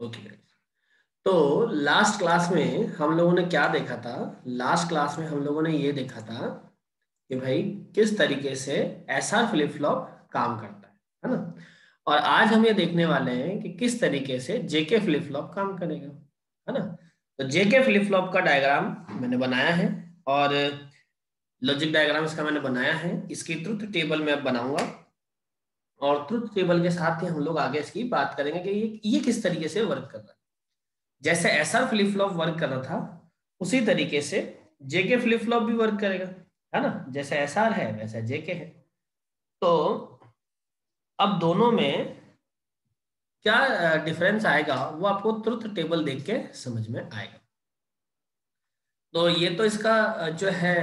Okay guys, तो last class में हम लोगों ने क्या देखा था? लास्ट क्लास में हम लोगों ने ये देखा था कि भाई किस तरीके से एसआर फ्लिप फ्लॉप काम करता है ना। और आज हम ये देखने वाले हैं कि किस तरीके से जेके फ्लिप फ्लॉप काम करेगा, है ना। तो जेके फ्लिप फ्लॉप का डायग्राम मैंने बनाया है और लॉजिक डायग्राम इसका मैंने बनाया है। इसकी ट्रुथ टेबल मैं अब बनाऊंगा और ट्रुथ टेबल के साथ ही हम लोग आगे इसकी बात करेंगे कि ये किस तरीके से वर्क कर रहा है। जैसे एसआर फ्लिप फ्लॉप वर्क कर रहा था उसी तरीके से जेके फ्लिप फ्लॉप भी वर्क करेगा, है ना। जैसे एसआर है वैसा जेके है। तो अब दोनों में क्या डिफरेंस आएगा वो आपको ट्रुथ टेबल देख के समझ में आएगा। तो ये तो इसका जो है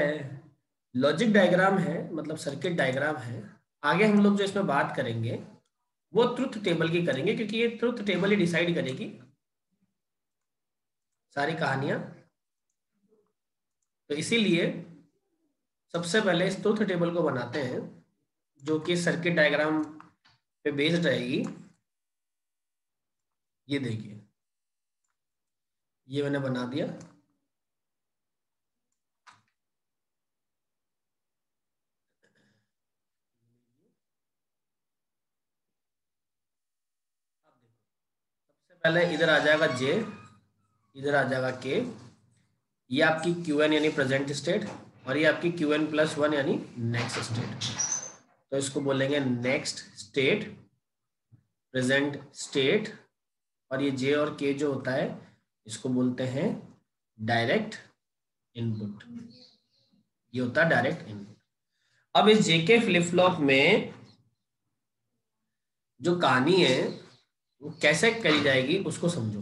लॉजिक डायग्राम है, मतलब सर्किट डायग्राम है। आगे हम लोग जो इसमें बात करेंगे वो ट्रुथ टेबल की करेंगे, क्योंकि ये ट्रुथ टेबल ही डिसाइड करेगी सारी कहानियां। तो इसीलिए सबसे पहले इस ट्रुथ टेबल को बनाते हैं जो कि सर्किट डायग्राम पे बेस्ड रहेगी। ये देखिए, ये मैंने बना दिया। सबसे पहले इधर आ जाएगा जे, इधर आ जाएगा के। ये आपकी क्यू एन यानी प्रेजेंट स्टेट और ये आपकी क्यू एन प्लस वन यानी नेक्स्ट स्टेट। तो इसको बोलेंगे नेक्स्ट स्टेट, प्रेजेंट स्टेट। और ये जे और के जो होता है इसको बोलते हैं डायरेक्ट इनपुट। ये होता है डायरेक्ट इनपुट। अब इस जेके फ्लिप फ्लॉप में जो कहानी है वो कैसे करी जाएगी उसको समझो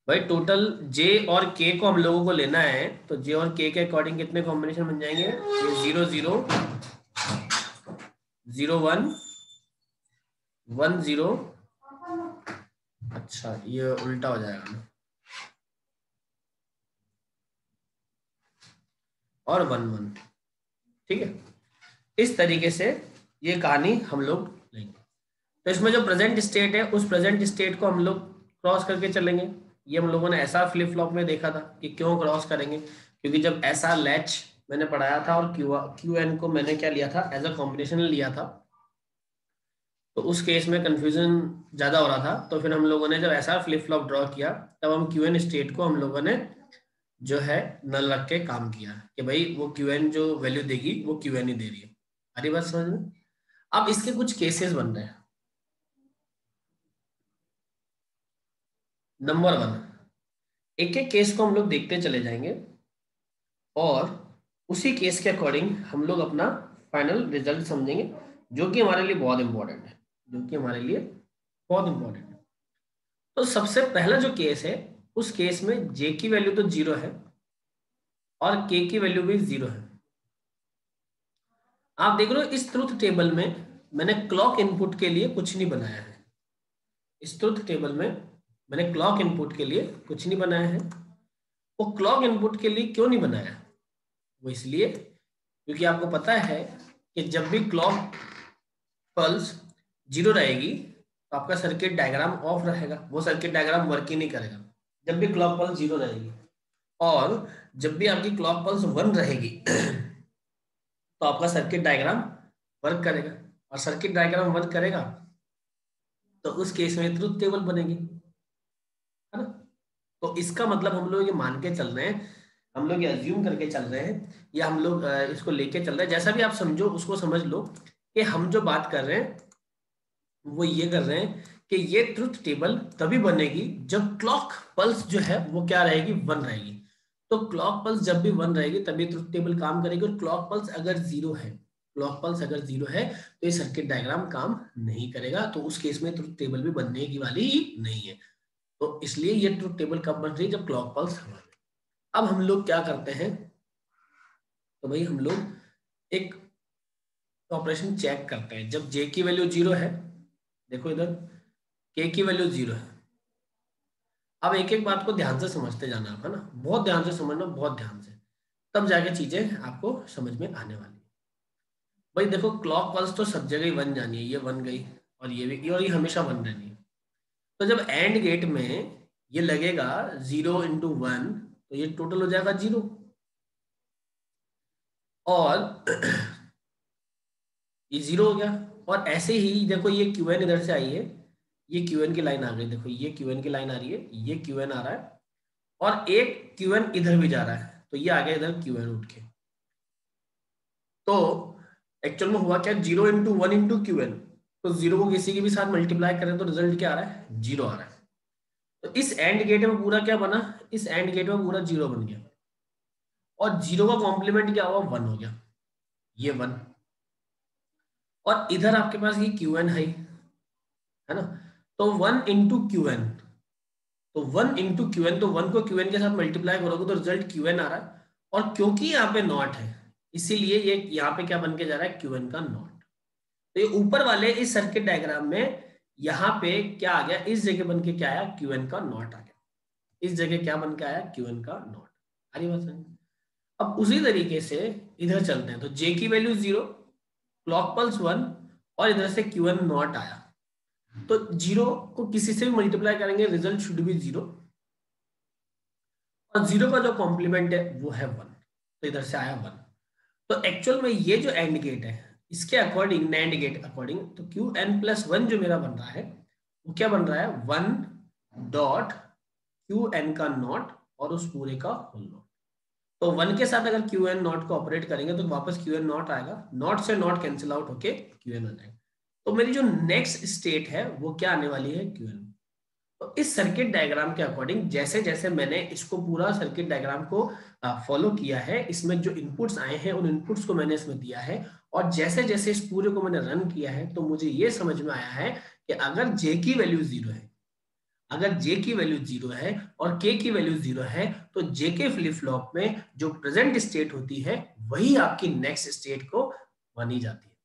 भाई। टोटल जे और के को हम लोगों को लेना है, तो जे और के अकॉर्डिंग कितने कॉम्बिनेशन बन जाएंगे? ये 0 0 0 1 1 0। अच्छा ये उल्टा हो जाएगा ना, और 1 1। ठीक है, इस तरीके से ये कहानी हम लोग लेंगे। तो इसमें जो प्रेजेंट स्टेट है उस प्रेजेंट स्टेट को हम लोग क्रॉस करके चलेंगे। ये हम लोगों ने एसआर फ्लिप फ्लॉप में देखा था कि क्यों क्रॉस करेंगे, क्योंकि जब एसआर लैच मैंने पढ़ाया था और क्यू एन को मैंने क्या लिया था, एज अ कॉम्बिनेशन लिया था, तो उस केस में कंफ्यूजन ज़्यादा हो रहा था। तो फिर हम लोगों ने जब एसआर फ्लिप फ्लॉप ड्रॉ किया तब हम क्यू एन स्टेट को हम लोगों ने जो है नल रख के काम किया कि भाई वो क्यू एन जो वैल्यू देगी वो क्यू एन ही दे रही है। अरे बात समझ में। अब इसके कुछ केसेस बन रहे हैं। नंबर 1, एक एक केस को हम लोग देखते चले जाएंगे और उसी केस के अकॉर्डिंग हम लोग अपना फाइनल रिजल्ट समझेंगे, जो कि हमारे लिए बहुत इंपॉर्टेंट है, जो कि हमारे लिए बहुत इंपॉर्टेंट है। तो सबसे पहला जो केस है उस केस में जे की वैल्यू तो 0 है और के की वैल्यू भी 0 है। आप देख रहे हो इस ट्रुथ टेबल में मैंने क्लॉक इनपुट के लिए कुछ नहीं बनाया है। इस ट्रुथ टेबल में मैंने क्लॉक इनपुट के लिए कुछ नहीं बनाया है। वो क्लॉक इनपुट के लिए क्यों नहीं बनाया? वो इसलिए क्योंकि आपको पता है कि जब भी क्लॉक पल्स 0 रहेगी तो आपका सर्किट डायग्राम ऑफ रहेगा, वो सर्किट डायग्राम वर्क ही नहीं करेगा जब भी क्लॉक पल्स 0 रहेगी। और जब भी आपकी क्लॉक पल्स 1 रहेगी तो आपका सर्किट डायग्राम वर्क करेगा, और सर्किट डायग्राम वर्क करेगा तो उस केस में ट्रुथ टेबल बनेगी, है ना। तो इसका मतलब हम लोग ये मान के चल रहे हैं, हम लोग ये अज्यूम करके चल रहे हैं, या हम लोग इसको लेके चल रहे हैं, जैसा भी आप समझो उसको समझ लो कि हम जो बात कर रहे हैं वो ये कर रहे हैं कि ये ट्रुथ टेबल तभी बनेगी जब क्लॉक पल्स जो है वो क्या रहेगी, 1 रहेगी। तो क्लॉक पल्स जब भी 1 रहेगी तभी ट्रुथ टेबल काम करेगी, और क्लॉक पल्स अगर 0 है, क्लॉक पल्स अगर 0 है तो ये सर्किट डायग्राम काम नहीं करेगा। तो उस केस में ट्रुथ टेबल भी बनने की वाली ही नहीं है। तो इसलिए ये ट्रुथ टेबल कब बन रही है? जब क्लॉक पल्स 1। अब हम लोग क्या करते हैं, तो भाई हम लोग एक ऑपरेशन चेक करते हैं। जब जे की वैल्यू 0 है, देखो इधर के की वैल्यू 0 है। अब एक एक बात को ध्यान से समझते जाना आप, है ना, बहुत ध्यान से समझना, बहुत ध्यान से, तब जाके चीजें आपको समझ में आने वाली। भाई देखो क्लॉक पल्स तो सब जगह ही 1 जानी है, ये 1 गई और ये भी, और ये हमेशा 1 रहनी है। तो जब एंड गेट में ये लगेगा 0 इंटू 1, तो ये टोटल हो जाएगा 0। और ये 0 हो गया। और ऐसे ही देखो ये क्यूएन इधर से आई है, ये क्यूएन की लाइन आ गई, देखो ये क्यूएन की लाइन आ रही है, ये क्यूएन आ रहा है, और एक क्यूएन इधर भी जा रहा है, तो ये आ गया इधर क्यूएन उठ के। तो एक्चुअल में हुआ क्या, 0 इंटू 1 इंटू क्यूएन, तो 0 को किसी के भी साथ मल्टीप्लाई करें तो रिजल्ट क्या आ रहा है, 0 आ रहा है। तो इस एंड गेट में पूरा क्या बना, इस एंड गेट में पूरा 0 बन गया, और 0 का कॉम्प्लीमेंट क्या हुआ, 1 हो गया, ये 1। और इधर आपके पास ये क्यूएन है ना, तो 1 इंटू क्यूएन, तो 1 इंटू क्यूएन, तो 1 को क्यूएन के साथ मल्टीप्लाई करोगे तो रिजल्ट क्यूएन आ रहा है। और क्योंकि यहाँ पे नॉट है, इसीलिए ये यहाँ पे क्या बन के जा रहा है, क्यूएन का नॉट। तो ये ऊपर वाले इस सर्किट डायग्राम में यहाँ पे क्या आ गया, इस जगह बन के क्या आया, क्यूएन का नॉट आ गया। इस जगह क्या बन के आया, क्यूएन का नॉट। आ रही बात समझ? अब उसी तरीके से इधर चलते हैं, तो जे की वैल्यू 0, क्लॉक पल्स 1, और इधर से क्यूएन नॉट आया, तो 0 को किसी से भी मल्टीप्लाई करेंगे रिजल्ट शुड बी 0, और 0 का जो कॉम्प्लीमेंट है वो है 1, तो इधर से आया 1। तो एक्चुअल में ये जो एंड गेट है, इसके अकॉर्डिंग, नैंड गेट अकॉर्डिंग, तो क्यू एन प्लस 1 जो मेरा बन रहा है वो क्या बन रहा है, 1 डॉट क्यू एन का नॉट और उस पूरे का होल नॉट। तो 1 के साथ अगर क्यू एन नॉट को ऑपरेट करेंगे तो वापस क्यू एन नॉट आएगा, नॉट से नॉट कैंसिल आउट होके क्यू एन आ जाएगा। तो मेरी जो नेक्स्ट स्टेट है वो क्या आने वाली है, क्यू एन। तो इस सर्किट डायग्राम के अकॉर्डिंग जैसे जैसे मैंने इसको पूरा सर्किट डायग्राम को फॉलो किया है, इसमें जो इनपुट्स आए हैं उन इनपुट्स को मैंने इसमें दिया है, और जैसे जैसे इस पूरे को मैंने रन किया है तो मुझे ये समझ में आया है कि अगर जे की वैल्यू 0 है, अगर जे की वैल्यू 0 है और के की वैल्यू 0 है, तो जे के फ्लिप फ्लॉप में जो प्रेजेंट स्टेट होती है वही आपकी नेक्स्ट स्टेट को मानी जाती है।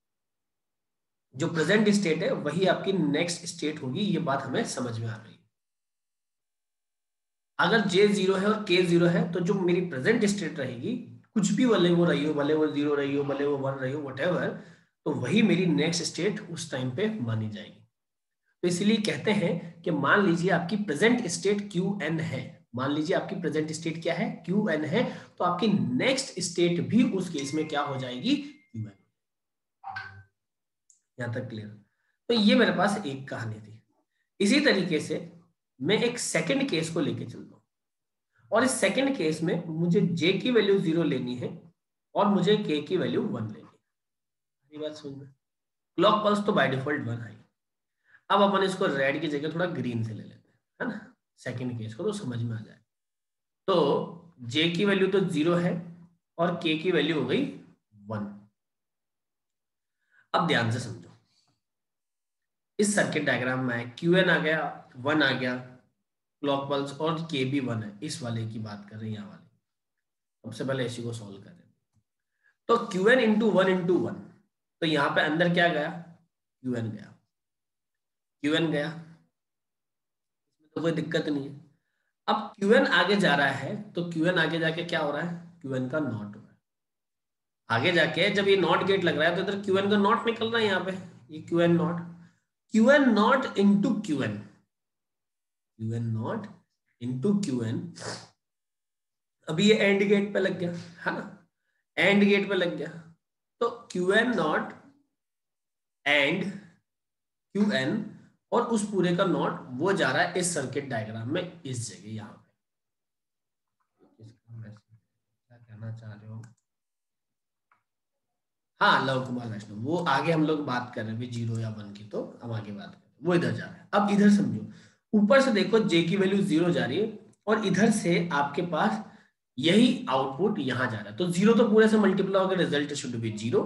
जो प्रेजेंट स्टेट है वही आपकी नेक्स्ट स्टेट होगी, ये बात हमें समझ में आ गई। अगर J 0 है और K 0 है तो जो मेरी प्रेजेंट स्टेट रहेगी, कुछ भी भले वो रही हो, भले वो 0 रही हो, भले वो 1 रही हो, व्हाटएवर, तो वही मेरी नेक्स्ट स्टेट उस टाइम पे मानी जाएगी। तो इसलिए कहते हैं कि मान लीजिए आपकी प्रेजेंट स्टेट QN है, मान लीजिए आपकी प्रेजेंट स्टेट क्या है, QN है, तो आपकी नेक्स्ट स्टेट भी उस केस में क्या हो जाएगी, QN। यहां तक क्लियर? तो ये मेरे पास एक कहानी थी। इसी तरीके से मैं एक सेकंड केस को लेके चलता हूं, और इस सेकंड केस में मुझे J की वैल्यू 0 लेनी है और मुझे K की वैल्यू 1 लेनी है। ये बात समझ में? क्लॉक पल्स तो बाय डिफॉल्ट 1 है। अब अपन इसको रेड की जगह थोड़ा ग्रीन से ले लेते हैं, है ना, सेकंड केस को, तो समझ में आ जाए। तो J की वैल्यू तो 0 है और K की वैल्यू हो गई 1। अब ध्यान से समझो, इस सर्किट डायग्राम में QN आ गया, 1 आ गया, क्लॉक पल्स, और K भी 1 है, इस वाले की बात कर रहे हैं, यहाँ वाले। सबसे पहले इसी को सॉल्व करें। तो QN इंटू 1 इंटू 1, तो यहाँ पे अंदर क्या गया, QN गया, QN गया, इसमें तो कोई दिक्कत नहीं है। अब QN आगे जा रहा है, तो QN आगे जाके क्या हो रहा है, QN का नॉट हो रहा है। आगे जाके जब ये नॉट गेट लग रहा है तो इधर QN का नॉट निकल रहा है, यहाँ पे ये QN not into QN not into QN। अभी ये एंड गेट पे लग गया, है ना, एंड गेट पे लग गया, तो QN नॉट एंड QN, और उस पूरे का नॉट वो जा रहा है इस सर्किट डायग्राम में, इस जगह यहाँ पे। क्या कहना चाह रहे हो? हाँ, लव कुमार वैष्णव, वो आगे हम लोग बात कर रहे हैं 0 या 1 की, तो हम आगे बात कर रहे हैं, वो इधर जा रहा है। अब इधर समझो, ऊपर से देखो J की वैल्यू 0 जा रही है, और इधर से आपके पास यही आउटपुट यहाँ जा रहा है, तो 0 तो पूरे से मल्टीप्लाई होकर रिजल्ट शुड बी 0,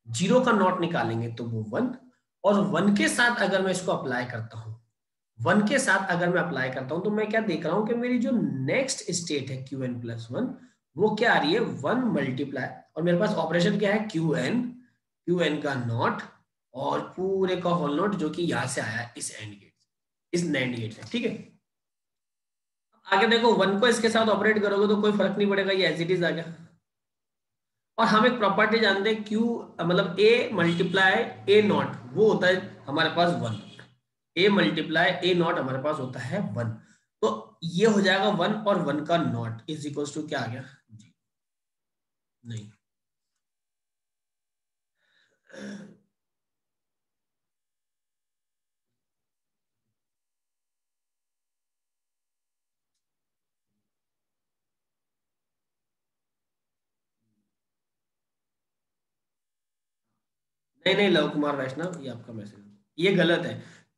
0 का नॉट निकालेंगे तो वो 1, और 1 के साथ अगर मैं इसको अप्लाई करता हूँ, 1 के साथ अगर मैं अप्लाई करता हूं, तो मैं क्या देख रहा हूं कि मेरी जो नेक्स्ट स्टेट है QN प्लस 1, वो क्या आ रही है, 1 मल्टीप्लाई, और मेरे पास ऑपरेशन क्या है, QN का नॉट और पूरे का होल नॉट, जो कि यहां से आया इस एंड गेट, इस नैंड गेट से, ठीक है। आगे देखो, 1 को इसके साथ ऑपरेट करोगे तो कोई फर्क नहीं पड़ेगा, ये एज इट इज आ गया। और हम एक प्रॉपर्टी जानते हैं, Q मतलब A मल्टीप्लाई A नॉट, वो होता है हमारे पास 1। ए मल्टीप्लाई ए नॉट हमारे पास होता है 1, तो ये हो जाएगा 1 और 1 का नॉट इज इक्वल टू क्या आ गया जी, नहीं नहीं नहीं लव कुमार वैष्णव, ये आपका मैसेज ये गलत है।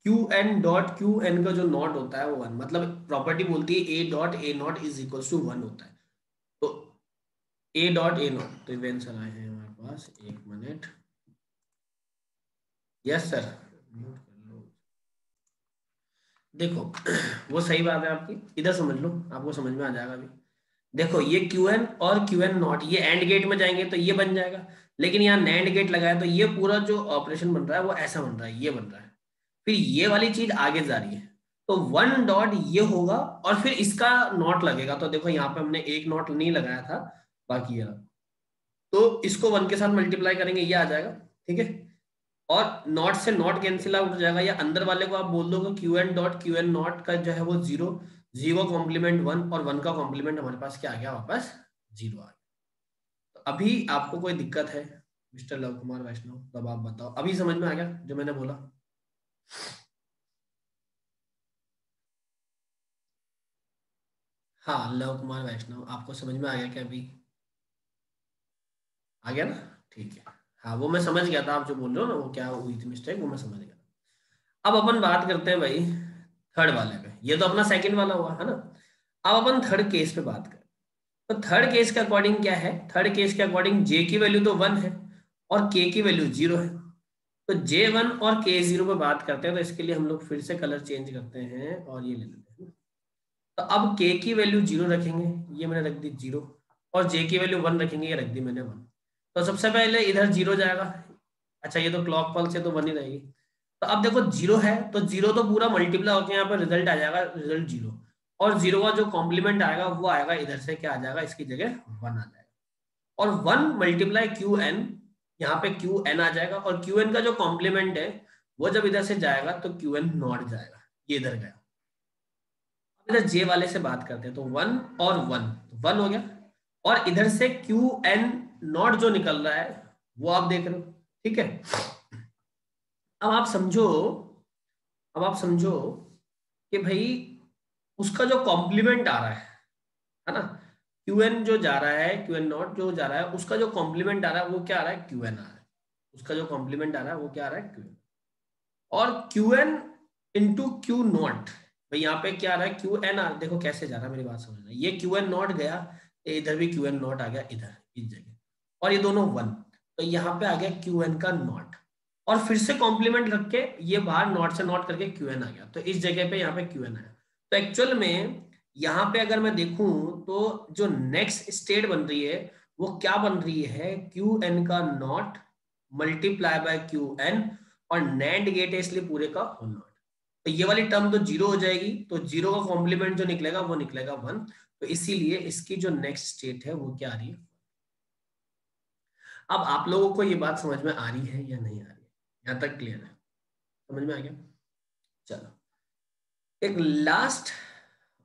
Q N dot Q N का जो नॉट होता है वो 1, मतलब प्रॉपर्टी बोलती है A dot A not is equal to 1 होता है, तो ए डॉट ए नॉट, तो ये आंसर आए हैं हमारे पास, एक मिनट, यस सर, देखो वो सही बात है आपकी, इधर समझ लो आपको समझ में आ जाएगा अभी। देखो ये क्यू एन और क्यू एन नॉट ये एंड गेट में जाएंगे तो ये बन जाएगा, लेकिन यहाँ नैंड गेट लगाया तो ये पूरा जो ऑपरेशन बन रहा है वो ऐसा बन रहा है, ये बन रहा है, फिर ये वाली चीज आगे जा रही है, तो 1 डॉट ये होगा और फिर इसका नॉट लगेगा, तो देखो यहाँ पे हमने एक नॉट नहीं लगाया था, बाकी ये, तो इसको 1 के साथ मल्टीप्लाई करेंगे ये आ जाएगा, ठीक है, और नॉट से नॉट कैंसिल आउट हो जाएगा, या अंदर वाले को आप बोल दोगे Q N dot Q N not का जो है वो 0, 0 कॉम्प्लीमेंट 1 और 1 का कॉम्प्लीमेंट हमारे पास क्या आ गया वापस 0 आ गया। तो अभी आपको कोई दिक्कत है मिस्टर लव कुमार वैष्णव, तब आप बताओ, अभी समझ में आ गया जो मैंने बोला? हाँ लव कुमार वैष्णव, आपको समझ में आ गया क्या अभी? आ गया ना, ठीक है। हाँ वो मैं समझ गया था, आप जो बोल रहे हो ना वो क्या हुई थी मिस्टेक, वो मैं समझ गया। अब अपन बात करते हैं भाई थर्ड वाले पे, ये तो अपना सेकंड वाला हुआ है ना, अब अपन थर्ड केस पे बात करें। तो थर्ड केस के अकॉर्डिंग क्या है, थर्ड केस के अकॉर्डिंग जे की वैल्यू तो 1 है और के की वैल्यू 0 है, तो J1 और K0 पे बात करते हैं, तो इसके लिए हम लोग फिर से कलर चेंज करते हैं और ये ले लेते हैं। तो अब K की वैल्यू 0 रखेंगे, ये मैंने रख दी 0, और J की वैल्यू 1 रखेंगे, ये रख दी मैंने 1। तो सबसे पहले इधर 0 जाएगा, अच्छा ये तो क्लॉक पल्स है तो 1 ही रहेगी। तो अब देखो 0 है तो 0 तो पूरा मल्टीप्लाई होकर यहाँ पर रिजल्ट आ जाएगा, रिजल्ट 0, और 0 का जो कॉम्प्लीमेंट आएगा वो आएगा इधर से, क्या आ जाएगा इसकी जगह 1 आ जाएगा, और 1 मल्टीप्लाई क्यू एन, यहाँ पे क्यू एन आ जाएगा, और क्यू एन का जो कॉम्प्लीमेंट है वो जब इधर से जाएगा तो क्यू एन नॉट जाएगा, ये इधर गया। अब इधर जे वाले से बात करते हैं, तो 1 और 1, 1 हो गया, और इधर से क्यू एन नॉट जो निकल रहा है वो आप देख रहे हो, ठीक है। अब आप समझो, अब आप समझो कि भाई उसका जो कॉम्प्लीमेंट आ रहा है ना, क्यू एन जो जा रहा है, क्यू एन नॉट जो जा रहा है, उसका जो कॉम्प्लीमेंट आ रहा है वो क्या आ रहा है, क्यू एन आ रहा है, उसका जो कॉम्प्लीमेंट आ रहा है वो क्या आ रहा है, क्यू एन, और Q N into Q not, भाई यहाँ पे क्या आ रहा है, क्यू एन आर, देखो कैसे जा रहा है मेरी बात समझना, ये क्यू एन नॉट गया, इधर भी क्यू एन नॉट आ गया इधर इस जगह, और ये दोनों 1, तो यहाँ पे आ गया क्यू एन का नॉट, और फिर से कॉम्प्लीमेंट रख के ये बाहर नॉट से नॉट करके क्यू एन आ गया, तो इस जगह पे यहाँ पे क्यू एन आया। तो एक्चुअल में यहाँ पे अगर मैं देखूं तो जो नेक्स्ट स्टेट बन रही है वो क्या बन रही है, क्यू एन का not multiply by Q N, और नैंड गेट है इसलिए पूरे का होल नॉट, तो ये वाली टर्म तो 0 हो जाएगी, तो 0 का कॉम्प्लीमेंट जो निकलेगा वो निकलेगा 1, तो इसीलिए इसकी जो नेक्स्ट स्टेट है वो क्या आ रही है। अब आप लोगों को ये बात समझ में आ रही है या नहीं आ रही है, यहाँ तक क्लियर है, समझ में आ गया? चलो एक लास्ट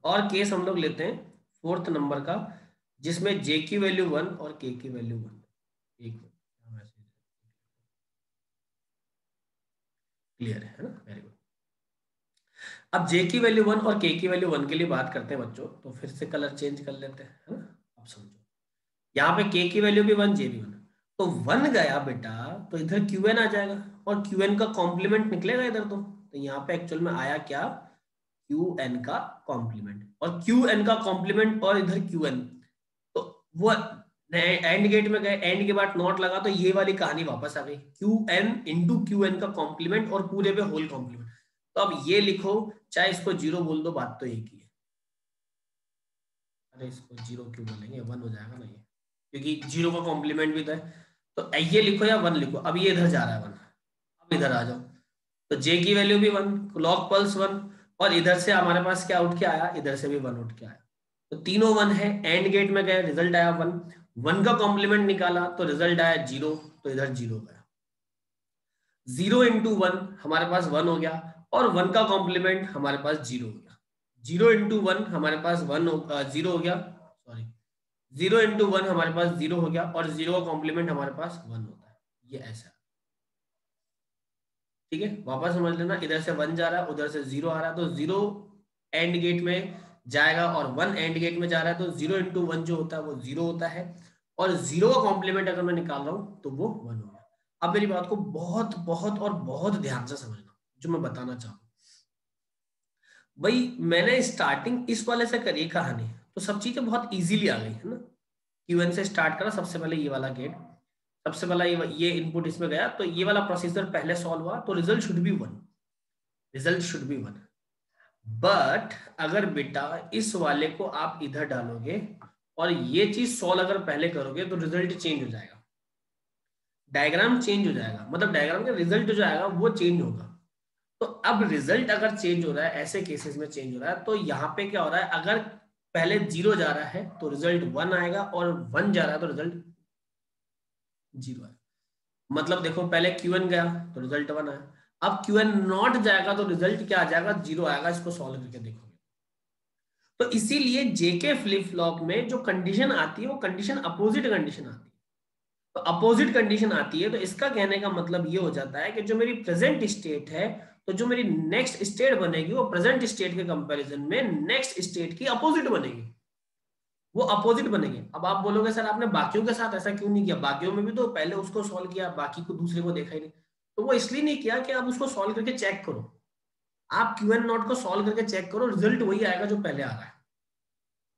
और केस हम लोग लेते हैं, फोर्थ नंबर का, जिसमें जे की वैल्यू 1 और के की वैल्यू 1, एक क्लियर है ना, वेरी गुड। अब जे की वैल्यू 1 और के की वैल्यू 1 के लिए बात करते हैं बच्चों, तो फिर से कलर चेंज कर लेते हैं, है ना। अब समझो यहाँ पे के की वैल्यू भी 1, जे भी 1, तो 1 गया बेटा तो इधर क्यू एन आ जाएगा, और क्यू एन का कॉम्प्लीमेंट निकलेगा इधर, तो यहाँ पे एक्चुअल में आया क्या, क्यू एन का कॉम्प्लीमेंट, और क्यू एन का कॉम्प्लीमेंट और इधर क्यू एन, तो वो एंड गेट में गए, एंड के बाद नॉट लगा, तो ये वाली कहानी वापस आ गई, Q N into Q N का कॉम्प्लीमेंट और पूरे पे होल कॉम्प्लीमेंट। तो अब ये लिखो, चाहे इसको 0 बोल दो, बात तो एक ही है। अरे इसको 0 क्यों बोलेंगे, 1 हो जाएगा ना ये, क्योंकि 0 का कॉम्प्लीमेंट भी था, तो ये लिखो या 1 लिखो, अब ये इधर जा रहा है 1, अब इधर आ जाओ, तो जे की वैल्यू भी 1, क्लॉक पल्स 1, और इधर से हमारे पास क्या उठ के आया, इधर से भी 1 उठ के आया, तो तीनों 1 है, एंड गेट में गए रिजल्ट आया 1, 1 का कॉम्प्लीमेंट निकाला तो रिजल्ट आया 0, तो इधर 0 गया, 0 इंटू 1 हमारे पास 1 हो गया, और 1 का कॉम्प्लीमेंट हमारे पास 0 हो गया। 0 इंटू 1 हमारे पास 0 हो गया, सॉरी 0 इंटू 1 हमारे पास 0 हो गया, और 0 का कॉम्प्लीमेंट हमारे पास 1 होता है। ये ऐसा, ठीक है। वापस समझ लेना, इधर से 1 जा रहा है, उधर से 0 आ रहा है, तो 0 एंड गेट में जाएगा और 1 एंड गेट में जा रहा है, तो 0 इंटू 1 जो होता है वो 0 होता है, और 0 का कॉम्प्लीमेंट अगर मैं निकाल रहा हूं तो वो 1 हो गया। अब मेरी बात को बहुत बहुत और बहुत ध्यान से समझना जो मैं बताना चाहूँ। भाई मैंने स्टार्टिंग इस वाले से करी कहानी, तो सब चीजें बहुत इजीली आ गई है ना। Q1 से स्टार्ट करा, सबसे पहले ये वाला गेट, सबसे पहला ये इनपुट इसमें गया, तो ये वाला प्रोसीजर पहले सॉल्व हुआ, तो result should be 1, result should be 1। But अगर बेटा इस वाले को आप इधर डालोगे और ये चीज सॉल्व अगर पहले करोगे तो रिजल्ट चेंज हो जाएगा, डायग्राम चेंज हो जाएगा, मतलब डायग्राम का रिजल्ट जो आएगा वो चेंज होगा। तो अब रिजल्ट अगर चेंज हो रहा है, ऐसे केसेस में चेंज हो रहा है, तो यहाँ पे क्या हो रहा है, अगर पहले 0 जा रहा है तो रिजल्ट 1 आएगा, और 1 जा रहा है तो रिजल्ट 0 आएगा। मतलब देखो पहले Q1 गया तो रिजल्ट 1 आया, अब Qn नॉट जाएगा तो रिजल्ट क्या आ जाएगा, 0 आएगा। इसको सॉल्व करके देखोगे तो इसीलिए जेके फ्लिप फ्लॉप में जो कंडीशन आती है वो कंडीशन अपोजिट कंडीशन आती है। तो अपोजिट कंडीशन आती है, तो इसका कहने का मतलब ये हो जाता है कि जो मेरी प्रेजेंट स्टेट है, तो जो मेरी नेक्स्ट स्टेट बनेगी वो प्रेजेंट स्टेट के कंपैरिजन में नेक्स्ट स्टेट की अपोजिट बनेगी, वो अपोजिट बनेगी। अब आप बोलोगे सर आपने बाकियों के साथ ऐसा क्यों नहीं किया, बाकियों में भी तो पहले उसको सॉल्व किया, बाकी को दूसरे को देखा ही नहीं। तो वो इसलिए नहीं किया कि आप उसको सॉल्व करके चेक करो, आप Qn नॉट को सॉल्व करके चेक करो, रिजल्ट वही आएगा जो पहले आ रहा है,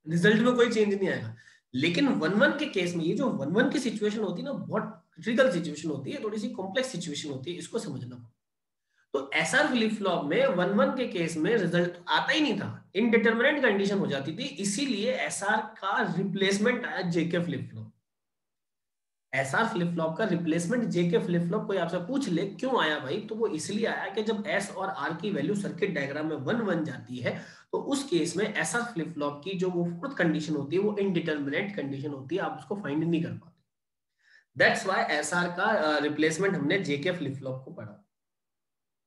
रिजल्ट में कोई चेंज नहीं आएगा। लेकिन 1-1 के केस में ये जो 1-1 की सिचुएशन होती है ना, बहुत क्रिटिकल सिचुएशन होती है, थोड़ी सी कॉम्प्लेक्स सिचुएशन होती है, इसको समझना। तो एसआर फ्लिप फ्लॉप में 1-1 के केस में रिजल्ट आता ही नहीं था, इनडिटरमिनेट कंडीशन हो जाती थी, इसीलिए एसआर का रिप्लेसमेंट आया JK flip flop. SR flip flop का रिप्लेसमेंट जेके फ्लिप फ्लॉप, कोई आपसे पूछ ले क्यों आया भाई, तो वो इसलिए आया कि जब एस और आर की वैल्यू सर्किट डायग्राम में 1-1 जाती है, तो उस केस में एसआर फ्लिप फ्लॉप की जो वो फोर्थ कंडीशन होती है वो इनडिटरमिनेट कंडीशन होती है, आप उसको फाइंड नहीं कर पाते। दैट्स व्हाई एसआर का रिप्लेसमेंट हमने जेके फ्लिप फ्लॉप को पढ़ा।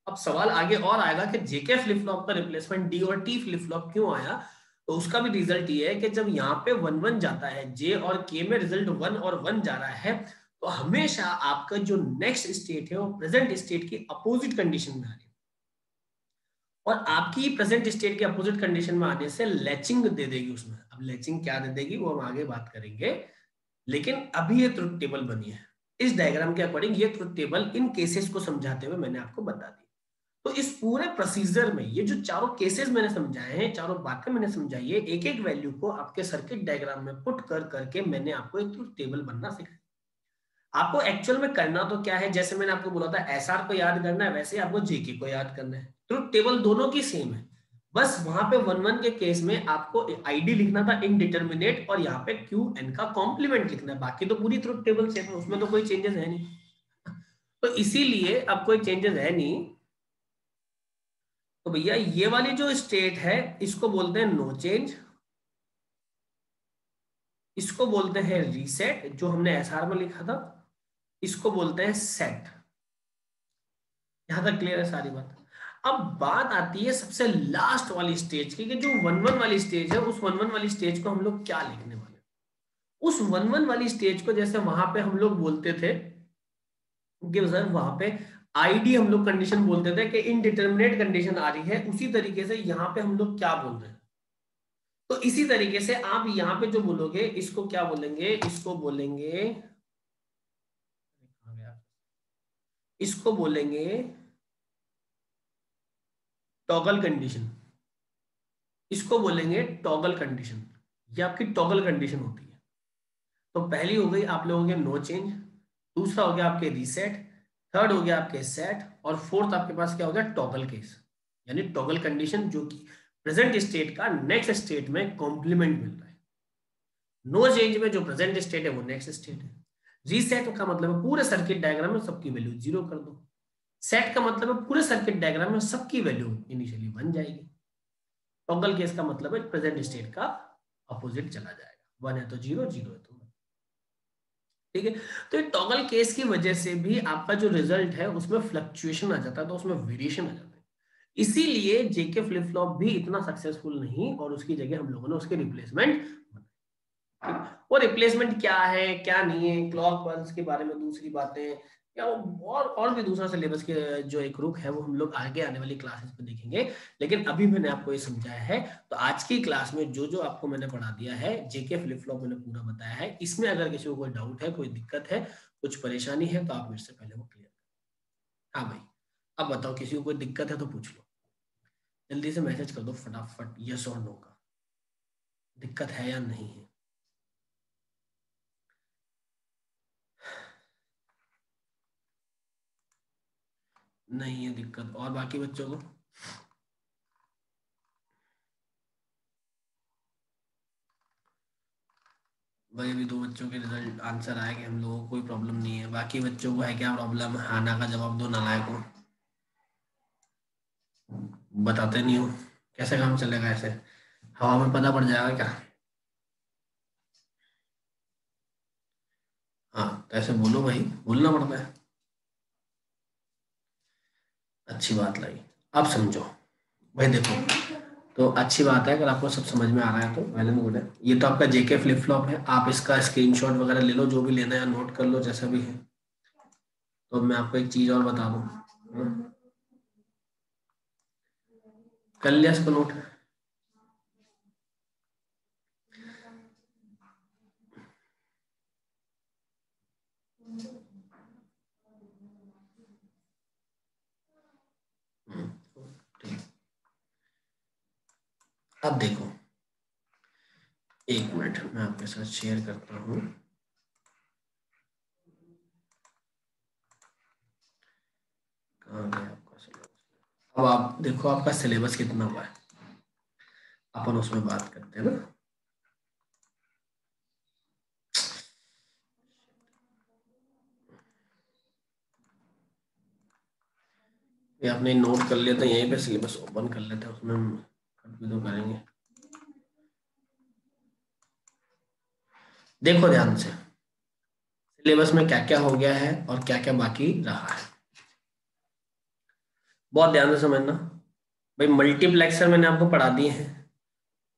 अब सवाल आगे और आएगा कि जेके फ्लिप फ्लॉप का रिप्लेसमेंट डी और टी फ्लिप फ्लॉप क्यों आया, तो उसका भी रिजल्ट ये है कि जब यहाँ पे 1-1 जाता है, जे और के में रिजल्ट 1 और 1 जा रहा है, तो हमेशा आपका जो नेक्स्ट स्टेट है वो प्रेजेंट स्टेट की अपोजिट कंडीशन में आ रही है, और आपकी प्रेजेंट स्टेट के अपोजिट कंडीशन में आने से लैचिंग दे देगी उसमें। अब लैचिंग क्या दे देगी वो हम आगे बात करेंगे, लेकिन अभी ये ट्रुथ टेबल बनी है, इस डायग्राम के अकॉर्डिंग ये ट्रुथ टेबल इन केसेस को समझाते हुए मैंने आपको बता दी। तो इस पूरे प्रोसीजर में ये जो चारों केसेस मैंने समझाए हैं, चारों बातें मैंने समझाई है, एक एक वैल्यू को आपके सर्किट डायग्राम में पुट कर करके मैंने आपको एक ट्रुथ टेबल बनना सिखाया। आपको एक्चुअल में करना तो क्या है, जैसे मैंने आपको बोला था एसआर को याद करना है, वैसे आपको जेके को याद करना है। ट्रुथ टेबल दोनों की सेम है, बस वहां पे 1-1 के केस में आपको आईडी लिखना था इनडिटरमिनेट, और यहाँ पे क्यू एन का कॉम्प्लीमेंट लिखना है, बाकी तो पूरी ट्रुथ टेबल सेम है, उसमें तो कोई चेंजेस है नहीं। तो इसीलिए अब कोई चेंजेस है नहीं, तो भैया ये वाली जो स्टेट है इसको बोलते हैं नो चेंज, इसको बोलते हैं रीसेट जो हमने एसआर में लिखा था, इसको बोलते हैं सेट। यहां तक क्लियर है सारी बात। अब बात आती है सबसे लास्ट वाली स्टेज की, कि जो 1-1 वाली स्टेज है, उस 1-1 वाली स्टेज को हम लोग क्या लिखने वाले। उस 1-1 वाली स्टेज को जैसे वहां पे हम लोग बोलते थे कि सर वहां पे आईडी हम लोग कंडीशन बोलते थे कि इनडिटरमिनेट कंडीशन आ रही है, उसी तरीके से यहाँ पे हम लोग क्या बोल रहे हैं। तो इसी तरीके से आप यहाँ पे जो बोलोगे इसको क्या बोलेंगे, इसको बोलेंगे, इसको बोलेंगे टॉगल कंडीशन, इसको बोलेंगे टॉगल कंडीशन। ये आपकी टॉगल कंडीशन होती है। तो पहली हो गई आप लोगों के नो चेंज, दूसरा हो गया आपके रीसेट, थर्ड हो गया आपके सेट, और फोर्थ आपके पास क्या हो गया टॉगल केस, यानी टॉगल कंडीशन जो कि प्रेजेंट स्टेट का नेक्स्ट स्टेट में कॉम्प्लीमेंट मिल रहा है। नो चेंज में जो प्रेजेंट स्टेट है वो नेक्स्ट स्टेट है। रीसेट का मतलब है पूरे सर्किट डायग्राम में सबकी वैल्यू 0 कर दो। सेट का मतलब है पूरे सर्किट डायग्राम में सबकी वैल्यू इनिशियली 1 जाएगी। टॉगल केस का मतलब है प्रेजेंट स्टेट का अपोजिट चला जाएगा, 1 है तो 0, 0 है तो 1। ठीक है, तो ये टॉगल केस की वजह से भी आपका जो रिजल्ट है उसमें फ्लक्चुएशन आ जाता है, तो उसमें वेरिएशन आ जाता है। इसीलिए जेके फ्लिप फ्लॉप भी इतना सक्सेसफुल नहीं, और उसकी जगह हम लोगों ने उसके रिप्लेसमेंट, वो रिप्लेसमेंट क्या है क्या नहीं है, क्लॉक पल्स के बारे में दूसरी बातें, या और भी दूसरा सिलेबस के जो एक रुख है वो हम लोग आगे आने वाली क्लासेस में देखेंगे। लेकिन अभी मैंने आपको ये समझाया है, तो आज की क्लास में जो जो आपको मैंने पढ़ा दिया है, जेके फ्लिप फ्लॉप मैंने पूरा बताया है। इसमें अगर किसी को कोई डाउट है, कोई दिक्कत है, कुछ परेशानी है, तो आप मेरे से पहले वो क्लियर। हाँ भाई, अब बताओ, किसी को कोई दिक्कत है तो पूछ लो, जल्दी से मैसेज कर दो फटाफट, यस और नो का, दिक्कत है या नहीं है। नहीं है दिक्कत, और बाकी बच्चों को? भाई अभी 2 बच्चों के रिजल्ट आंसर आए कि हम लोगों को कोई प्रॉब्लम नहीं है, बाकी बच्चों को है क्या प्रॉब्लम? हाना का जवाब दो नालायक को, बताते नहीं हो, कैसे काम चलेगा ऐसे? हवा में पता पड़ जाएगा क्या? हाँ तो ऐसे बोलो भाई, बोलना पड़ता है। अच्छी बात लाई, अब समझो भाई। देखो, तो अच्छी बात है, अगर आपको सब समझ में आ रहा है तो वेल एंड गुड है। ये तो आपका जेके फ्लिप फ्लॉप है, आप इसका स्क्रीनशॉट वगैरह ले लो, जो भी लेना है नोट कर लो, जैसा भी है। तो मैं आपको एक चीज और बता दूं, कर लिया इसको नोट? ठीक। अब देखो, एक मिनट मैं आपके साथ शेयर करता हूँ। कहाँ गया आपका सिलेबस? अब आप देखो आपका सिलेबस कितना हुआ है, अपन उसमें बात करते हैं ना। ये आपने नोट कर लिया था, यहीं पे सिलेबस ओपन कर लेते हैं, उसमें हम कंटिन्यू करेंगे। देखो ध्यान से, सिलेबस में क्या क्या हो गया है और क्या क्या बाकी रहा है, बहुत ध्यान से समझना भाई। मल्टीप्लेक्सर मैंने आपको पढ़ा दिए हैं,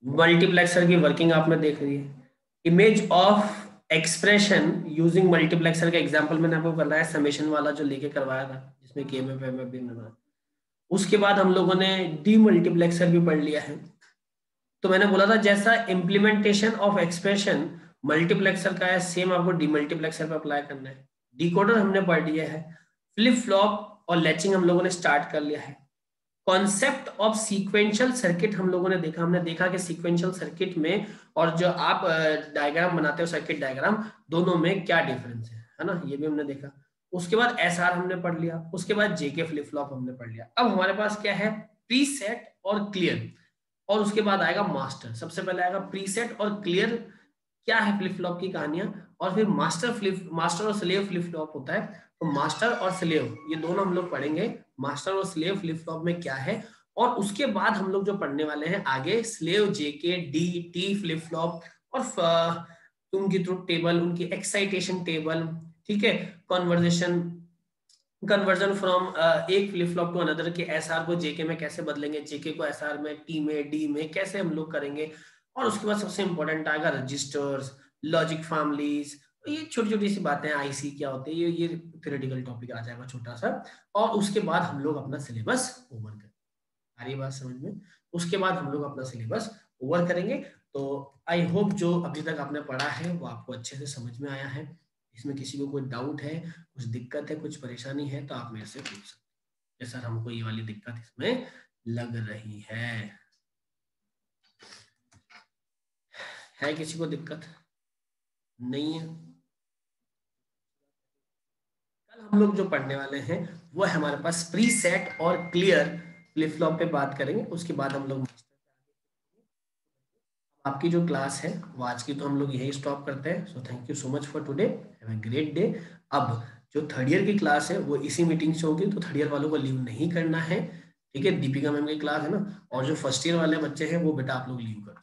मल्टीप्लेक्सर की वर्किंग आपने देख ली है। Image of expression using multiplexer का एग्जांपल मैंने आपको कराया, समेशन वाला जो लेके करवाया था, जिसमें के में भी बना। उसके बाद हम लोगों ने डी मल्टीप्लेक्सर भी पढ़ लिया है। तो मैंने बोला था जैसा इम्प्लीमेंटेशन ऑफ एक्सप्रेशन मल्टीप्लेक्सर का है, सेम आपको डीमल्टीप्लेक्सर पे अप्लाई करना है। डिकोडर हमने पढ़ लिया है, फ्लिप फ्लॉप और लैचिंग हम लोगों ने स्टार्ट कर लिया है। कॉन्सेप्ट ऑफ सीक्वेंशियल सर्किट हम लोगों ने देखा, हमने देखा कि सीक्वेंशियल सर्किट में और जो आप डायग्राम बनाते हो, सर्किट डायग्राम, दोनों में क्या डिफरेंस है ना, ये भी हमने देखा। उसके बाद एसआर हमने पढ़ लिया, उसके बाद जेके फ्लिप फ्लॉप हमने पढ़ लिया। अब हमारे पास क्या है? प्रीसेट और क्लियर, और उसके बाद आएगा मास्टर। सबसे पहले आएगा प्रीसेट और क्लियर, क्या है फ्लिप फ्लॉप की कहानियां, और फिर मास्टर और स्लेव फ्लिप फ्लॉप होता है। तो मास्टर और स्लेव ये दोनों हम लोग पढ़ेंगे, मास्टर और स्लेव फ्लिप फ्लॉप में क्या है। और उसके बाद हम लोग जो पढ़ने वाले हैं आगे, स्लेव, जेके, डी, टी फ्लिप फ्लॉप, और उनकी ट्रुथ टेबल, उनकी एक्साइटेशन टेबल, ठीक है, कॉन्वर्जेशन, कन्वर्जन फ्रॉम एक फ्लिप फ्लॉप टू अनदर, के एसआर को जेके में कैसे बदलेंगे, जेके को एसआर में, टी में, डी में कैसे हम लोग करेंगे। और उसके बाद सबसे इंपॉर्टेंट आएगा रजिस्टर्स, लॉजिक फैमिलीज, ये छोटी छोटी सी बातें, आईसी क्या होते हैं, ये थ्योरेटिकल टॉपिक आ जाएगा छोटा सा। और उसके बाद हम लोग अपना सिलेबस ओवर करेंगे। आ रही बात समझ में? उसके बाद हम लोग अपना सिलेबस ओवर करेंगे। तो आई होप जो अभी तक आपने पढ़ा है वो आपको अच्छे से समझ में आया है। इसमें किसी को कोई डाउट है, कुछ दिक्कत है, कुछ परेशानी है, तो आप मेरे से पूछ सकते हैं, सर हमको ये वाली दिक्कत इसमें लग रही है किसी को दिक्कत? नहीं है? कल हम लोग जो पढ़ने वाले हैं वो है हमारे पास प्रीसेट और क्लियर फ्लिप फ्लॉप पे बात करेंगे। उसके बाद हम लोग आपकी जो क्लास है वो आज की तो हम लोग यही स्टॉप करते हैं। So thank you so much for today, have a great day. अब जो थर्ड ईयर की क्लास है वो इसी मीटिंग से होगी, तो थर्ड ईयर वालों को लीव नहीं करना है, ठीक है। दीपिका मैम की क्लास है ना, और जो फर्स्ट ईयर वाले बच्चे हैं वो बेटा आप लोग लीव कर